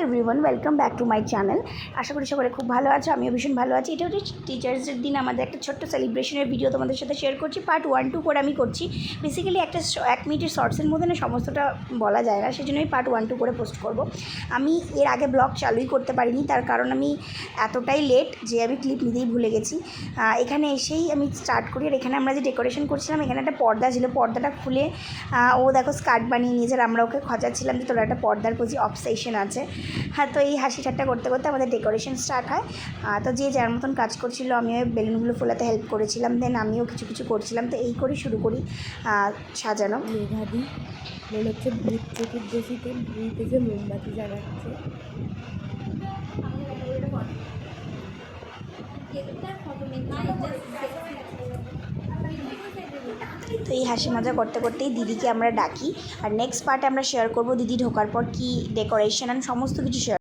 Everyone, welcome back to my channel. আশা করি সকলে খুব ভালো আছো, আমিও ভীষণ ভালো আছি। এটা হচ্ছে টিচার্সদের দিন আমাদের একটা ছোট্ট সেলিব্রেশনের ভিডিও তোমাদের সাথে শেয়ার করছি। পার্ট 1-2 করে আমি করছি। বেসিক্যালি একটা 1 মিনিটের শর্টসের মধ্যে না সমস্তটা বলা যায় না, সেই জন্য আমি পার্ট 1-2 করে পোস্ট করব। আমি এর আগে ব্লগ চালুই করতে পারিনি, তার কারণ আমি এতটাই লেট যে আমি ক্লিপ নিতেই ভুলে গেছি। এখানে এসেই আমি স্টার্ট করি। আর এখানে আমরা যে ডেকোরেশন করছিলাম, এখানে একটা পর্দা ছিল, পর্দাটা খুলে ও দেখো স্কার্ট বানিয়ে নিয়েছে। আর আমরা ওকে খোঁচাচ্ছিলাম যে তোর একটা পর্দার প্রতি অবসেশন আছে। হ্যাঁ, তো এই হাসি ঠাট্টা করতে করতে আমাদের ডেকোরেশন স্টার্ট হয়। তো যে যার মতন কাজ করছিল, আমি ওই বেলুনগুলো ফোলাতে হেল্প করেছিলাম, দেন আমিও কিছু কিছু করছিলাম। তো এই করে শুরু করি সাজানো। মেঘাদি মনে হচ্ছে ভূত চতুর্দশীতে ভূত এসে মোমবাতি জ্বালাচ্ছে। তো এই হাসি মজা করতে করতেই দিদিকে আমরা ডাকি। আর নেক্সট পার্টে আমরা শেয়ার করব দিদি ঢোকার পর কী ডেকোরেশন অ্যান্ড সমস্ত কিছু শেয়ার।